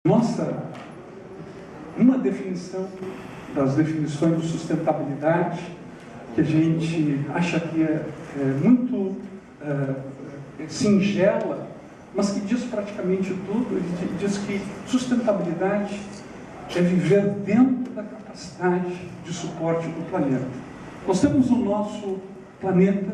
Uma definição das definições de sustentabilidade, que a gente acha que é muito singela, mas que diz praticamente tudo. Ele diz que sustentabilidade é viver dentro da capacidade de suporte do planeta. Nós temos o nosso planeta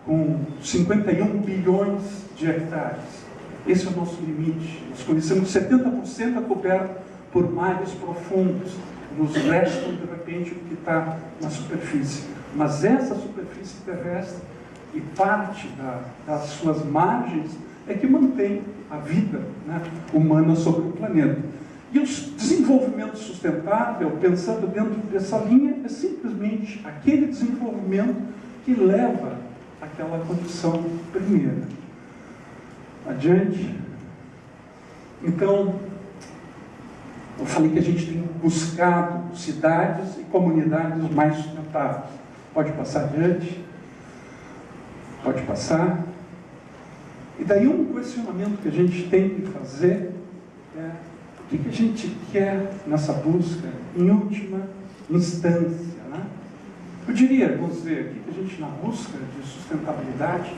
com 51 bilhões de hectares. Esse é o nosso limite. Nós conhecemos 70% é coberto por mares profundos. Nos restam, de repente, o que está na superfície. Mas essa superfície terrestre e parte das suas margens é que mantém a vida, né, humana sobre o planeta. E o desenvolvimento sustentável, pensando dentro dessa linha, é simplesmente aquele desenvolvimento que leva àquela condição primeira. Adiante. Então, eu falei que a gente tem buscado cidades e comunidades mais sustentáveis. Pode passar adiante? Pode passar. E daí um questionamento que a gente tem que fazer é: o que a gente quer nessa busca, em última instância, né? Eu diria, vamos dizer, o que a gente, na busca de sustentabilidade,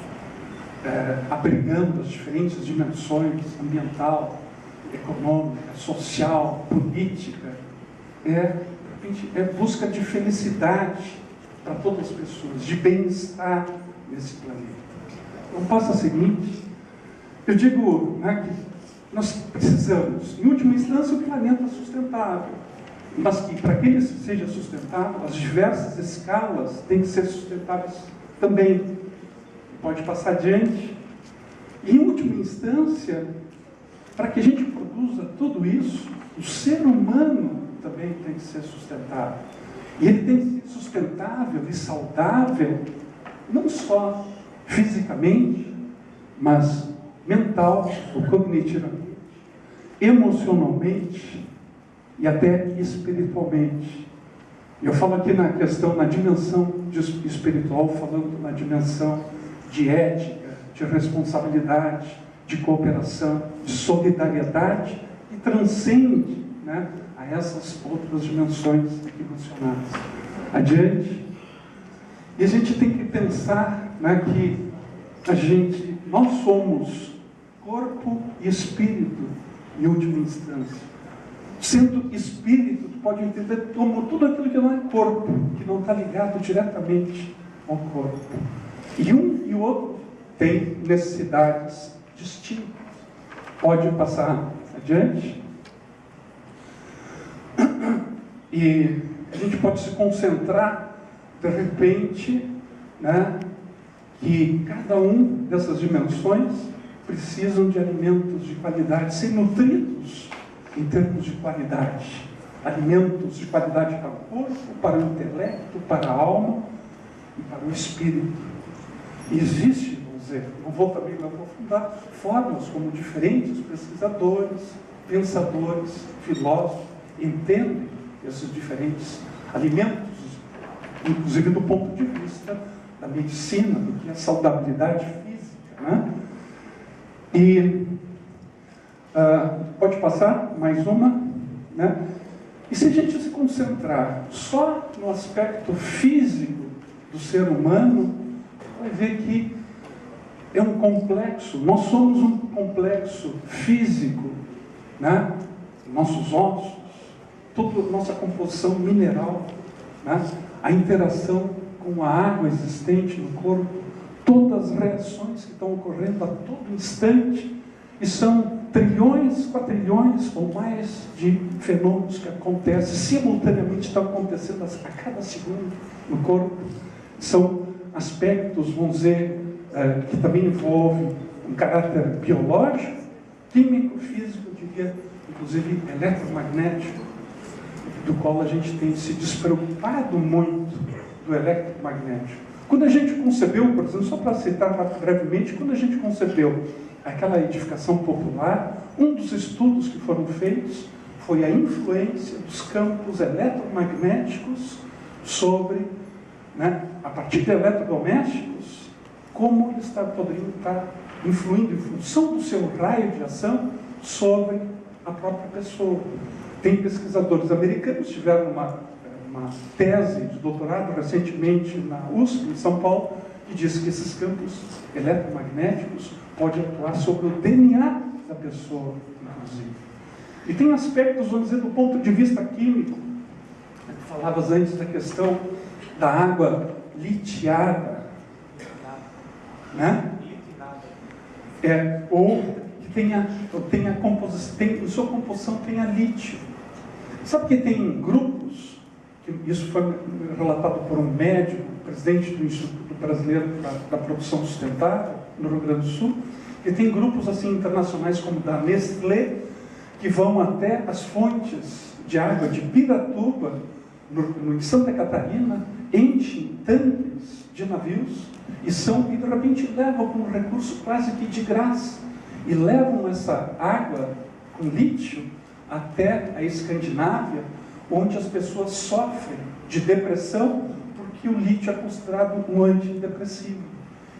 abrigando as diferentes dimensões ambiental, econômica, social, política, é busca de felicidade para todas as pessoas, de bem-estar nesse planeta. Então, passa a seguinte: eu digo, né, que nós precisamos, em última instância, um planeta sustentável, mas que, para que ele seja sustentável, as diversas escalas têm que ser sustentáveis também. Pode passar adiante. E, em última instância, para que a gente produza tudo isso, o ser humano também tem que ser sustentável. E ele tem que ser sustentável e saudável, não só fisicamente, mas mental ou cognitivamente, emocionalmente e até espiritualmente. Eu falo aqui na questão, na dimensão espiritual, falando na dimensão de ética, de responsabilidade, de cooperação, de solidariedade, e transcende, né, a essas outras dimensões aqui mencionadas. Adiante. E a gente tem que pensar, né, que nós somos corpo e espírito, em última instância. Sendo espírito, tu pode entender como tudo aquilo que não é corpo, que não está ligado diretamente ao corpo. E um e o outro têm necessidades distintas. Pode passar adiante. E a gente pode se concentrar, de repente, né, que cada um dessas dimensões precisam de alimentos de qualidade, ser nutridos em termos de qualidade. Alimentos de qualidade para o corpo, para o intelecto, para a alma e para o espírito. E existe, vamos dizer, não vou também me aprofundar, formas como diferentes pesquisadores, pensadores, filósofos entendem esses diferentes alimentos, inclusive do ponto de vista da medicina, do que é saudabilidade física, né? E pode passar mais uma, né? E se a gente se concentrar só no aspecto físico do ser humano, vai ver que é um complexo. Nós somos um complexo físico, né? Nossos ossos, toda a nossa composição mineral, né? A interação com a água existente no corpo, todas as reações que estão ocorrendo a todo instante, e são trilhões, quatrilhões ou mais de fenômenos que acontecem, simultaneamente estão acontecendo a cada segundo no corpo. São aspectos, vamos dizer, que também envolvem um caráter biológico, químico, físico, diria, inclusive eletromagnético, do qual a gente tem se despreocupado muito do eletromagnético. Quando a gente concebeu, por exemplo, só para citar brevemente, quando a gente concebeu aquela edificação popular, um dos estudos que foram feitos foi a influência dos campos eletromagnéticos sobre, né, a partir de eletrodomésticos, como eles poderiam estar influindo em função do seu raio de ação sobre a própria pessoa. Tem pesquisadores americanos que tiveram uma tese de doutorado recentemente na USP, em São Paulo, que diz que esses campos eletromagnéticos podem atuar sobre o DNA da pessoa, inclusive. E tem aspectos, vamos dizer, do ponto de vista químico. Falavas antes da questão da água litiada, né? Ou que tenha em sua composição tenha lítio. Sabe que tem grupos, isso foi relatado por um médico, presidente do Instituto Brasileiro da Produção Sustentável, no Rio Grande do Sul, que tem grupos assim internacionais como da Nestlé, que vão até as fontes de água de Piratuba, em Santa Catarina, enchem tanques de navios e de repente levam com um recurso quase que de graça, e levam essa água com lítio até a Escandinávia, onde as pessoas sofrem de depressão, porque o lítio é considerado um antidepressivo.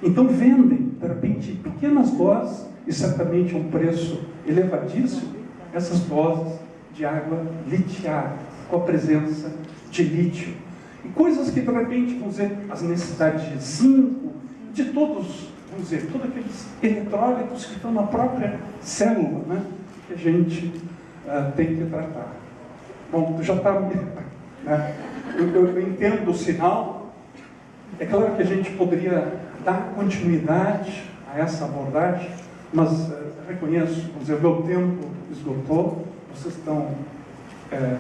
Então vendem, de repente, pequenas doses, e certamente um preço elevadíssimo, essas doses de água litiada, com a presença de lítio. E coisas que, de repente, vamos dizer, as necessidades de zinco, de todos, vamos dizer, todos aqueles eletrólitos que estão na própria célula, né, que a gente tem que tratar. Bom, tu já está... Né, eu entendo o sinal. É claro que a gente poderia dar continuidade a essa abordagem, mas reconheço, vamos dizer, o meu tempo esgotou, vocês estão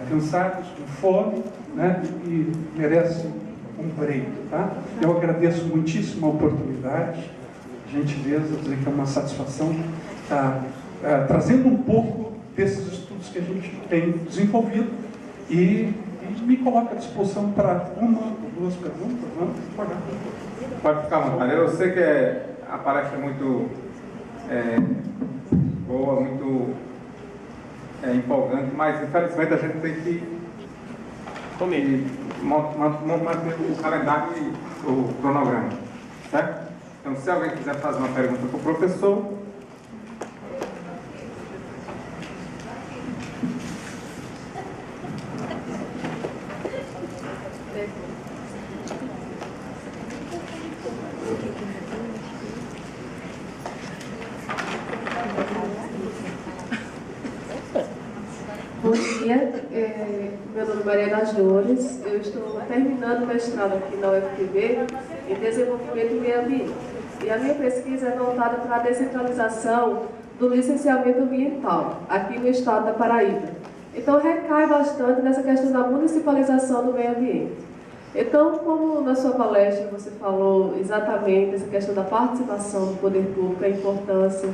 cansados, com fome, né, e merecem um break, tá? Eu agradeço muitíssimo a oportunidade, a gentileza, dizer que é uma satisfação estar trazendo um pouco desses estudos que a gente tem desenvolvido e me coloco à disposição para uma ou duas perguntas. Pode ficar à vontade. Eu sei que a palestra é muito boa, muito empolgante, mas infelizmente a gente tem que manter o calendário e o cronograma, certo? Então, se alguém quiser fazer uma pergunta para o professor... Bom dia, meu nome é Maria das Dores, eu estou terminando o mestrado aqui na UFPB em Desenvolvimento e Meio Ambiente. E a minha pesquisa é voltada para a descentralização do licenciamento ambiental, aqui no estado da Paraíba. Então, recai bastante nessa questão da municipalização do meio ambiente. Então, como na sua palestra você falou exatamente essa questão da participação do poder público, a importância,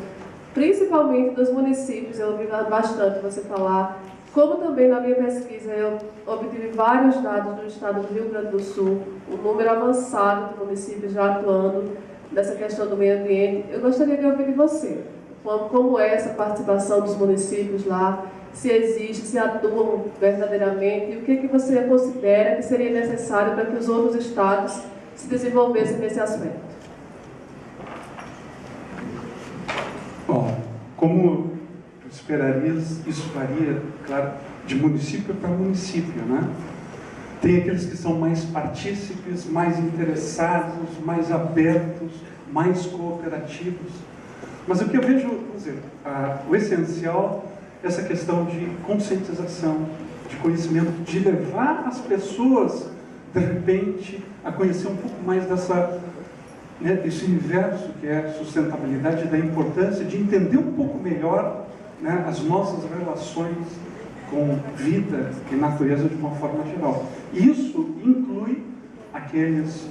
principalmente dos municípios, eu ouvi bastante você falar, como também na minha pesquisa eu obtive vários dados do estado do Rio Grande do Sul, um número avançado de municípios já atuando nessa questão do meio ambiente. Eu gostaria de ouvir de você, como é essa participação dos municípios lá, se existe, se atuam verdadeiramente, e o que você considera que seria necessário para que os outros estados se desenvolvessem nesse aspecto. Bom, como tu esperarias, isso varia, claro, de município para município, né? Tem aqueles que são mais partícipes, mais interessados, mais abertos, mais cooperativos. Mas o que eu vejo, vamos dizer, o essencial é essa questão de conscientização, de conhecimento, de levar as pessoas, de repente, a conhecer um pouco mais desse universo que é sustentabilidade, da importância de entender um pouco melhor, né, as nossas relações com vida e natureza de uma forma geral. Isso inclui aqueles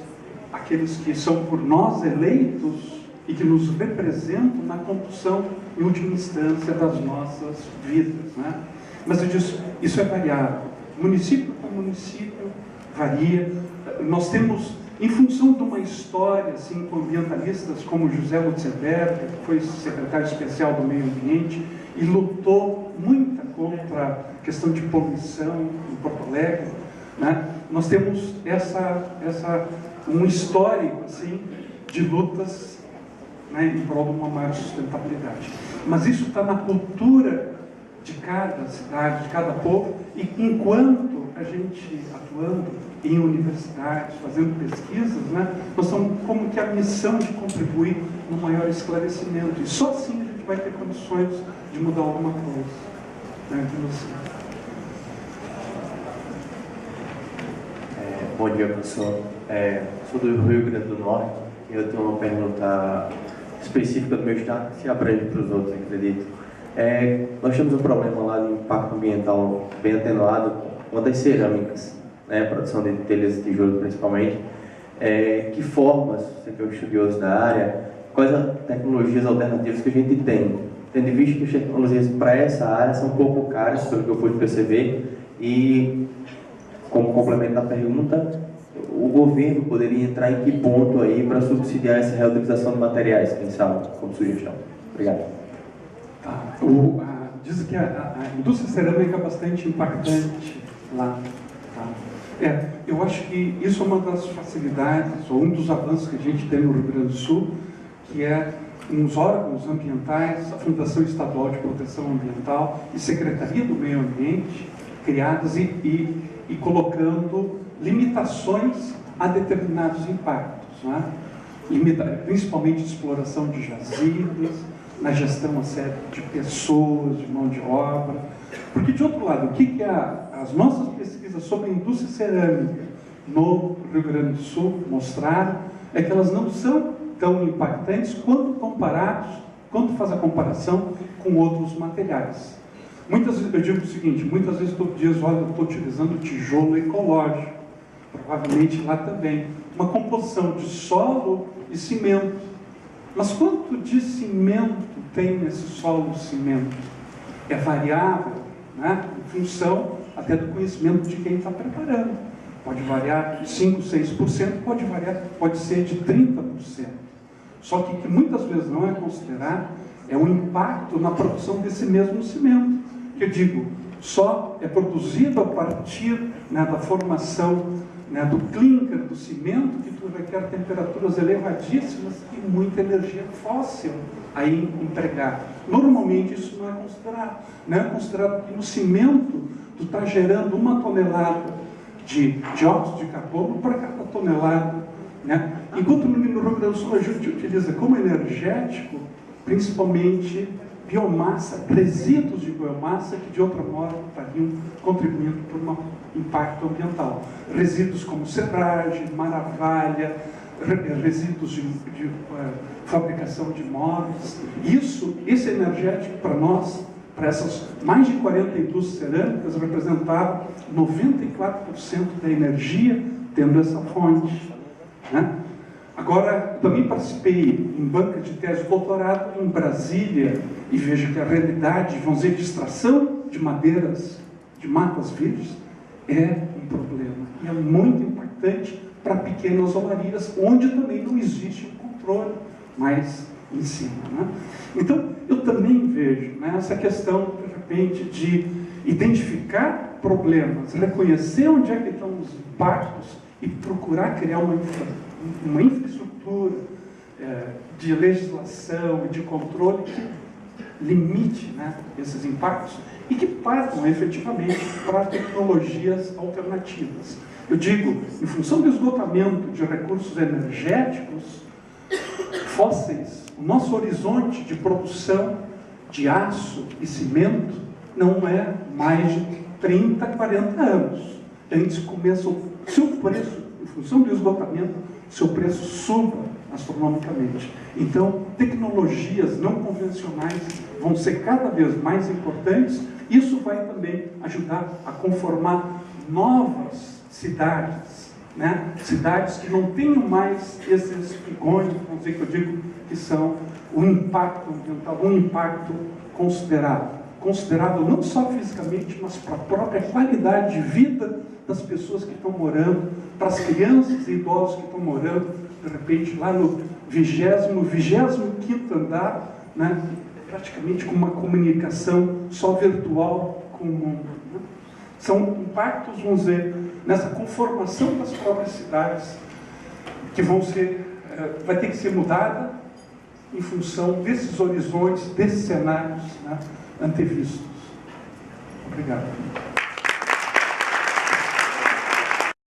que são por nós eleitos e que nos representam na condução, em última instância, das nossas vidas, né? Mas eu disse, isso é variável. Município por município varia. Nós temos, em função de uma história, assim, com ambientalistas como José Lutzenberg, que foi secretário especial do meio ambiente e lutou muito contra a questão de poluição em Porto Alegre, né? Nós temos um histórico, assim, de lutas, né, em prol de uma maior sustentabilidade. Mas isso está na cultura de cada cidade, de cada povo, e enquanto a gente atuando em universidades, fazendo pesquisas, né, nós estamos como que a missão de contribuir no maior esclarecimento, e só assim a gente vai ter condições de mudar alguma coisa. Né, bom dia, professor. Sou do Rio Grande do Norte e eu tenho uma pergunta específica do meu estado, que se abrange para os outros, acredito. Nós temos um problema lá de impacto ambiental bem atenuado com as cerâmicas, né, produção de telhas de tijolo principalmente. Que formas, você que é um estudioso da área, quais as tecnologias alternativas que a gente tem? Tendo em vista que as tecnologias para essa área são um pouco caras, pelo que eu pude perceber, e como complemento da pergunta, o governo poderia entrar em que ponto aí para subsidiar essa reutilização de materiais, quem sabe, como sugestão? Obrigado. Diz que a indústria cerâmica é bastante impactante lá. Tá? Eu acho que isso é uma das facilidades, ou um dos avanços que a gente tem no Rio Grande do Sul, que é uns órgãos ambientais, a Fundação Estadual de Proteção Ambiental e Secretaria do Meio Ambiente, criadas e colocando limitações a determinados impactos, né? Principalmente de exploração de jazidas, na gestão a sério de pessoas, de mão de obra. Porque, de outro lado, o que as nossas pesquisas sobre a indústria cerâmica no Rio Grande do Sul mostraram é que elas não são tão impactantes quando faz a comparação com outros materiais. Muitas vezes, eu digo o seguinte, muitas vezes todo dia eu estou utilizando tijolo ecológico, provavelmente lá também, uma composição de solo e cimento. Mas quanto de cimento tem nesse solo cimento? É variável, né? Em função até do conhecimento de quem está preparando. Pode variar de 5%, 6%, pode ser de 30%. Só que muitas vezes não é considerado é o impacto na produção desse mesmo cimento. Que eu digo, só é produzido a partir, né, da formação, né, do clinker, do cimento, que tu requer temperaturas elevadíssimas e muita energia fóssil aí empregada. Normalmente isso não é considerado. Não é considerado que no cimento tu está gerando 1 tonelada de dióxido de carbono para cada tonelada. Né? Enquanto no Rio Grande do Sul a gente utiliza como energético, principalmente biomassa, resíduos de biomassa que de outra forma estariam contribuindo para um impacto ambiental. Resíduos como serragem, maravalha, resíduos de fabricação de móveis. Esse energético para nós, para essas mais de 40 indústrias cerâmicas, representava 94% da energia tendo essa fonte. Né? Agora, também participei em banca de tese de doutorado em Brasília e vejo que a realidade, vamos dizer, de extração de madeiras, de matas virgens, é um problema. E é muito impactante para pequenas olarias, onde também não existe um controle mais em cima. Né? Então, eu também vejo, né, essa questão, de repente, de identificar problemas, reconhecer onde é que estão os impactos e procurar criar uma infraestrutura de legislação e de controle que limite, né, esses impactos e que partam efetivamente para tecnologias alternativas. Eu digo, em função do esgotamento de recursos energéticos fósseis, o nosso horizonte de produção de aço e cimento não é mais de 30, 40 anos. Antes começa, se o preço, em função do esgotamento, seu preço suba astronomicamente. Então, tecnologias não convencionais vão ser cada vez mais importantes. Isso vai também ajudar a conformar novas cidades, né? Cidades que não tenham mais esses pigões, vamos dizer que eu digo que são um impacto ambiental, um impacto considerável não só fisicamente, mas para a própria qualidade de vida das pessoas que estão morando, para as crianças e idosos que estão morando, de repente, lá no 25º andar, né, praticamente com uma comunicação só virtual com o mundo. Né? São impactos, vamos dizer, nessa conformação das próprias cidades, que vai ter que ser mudada em função desses horizontes, desses cenários, né, antevistos. Obrigado.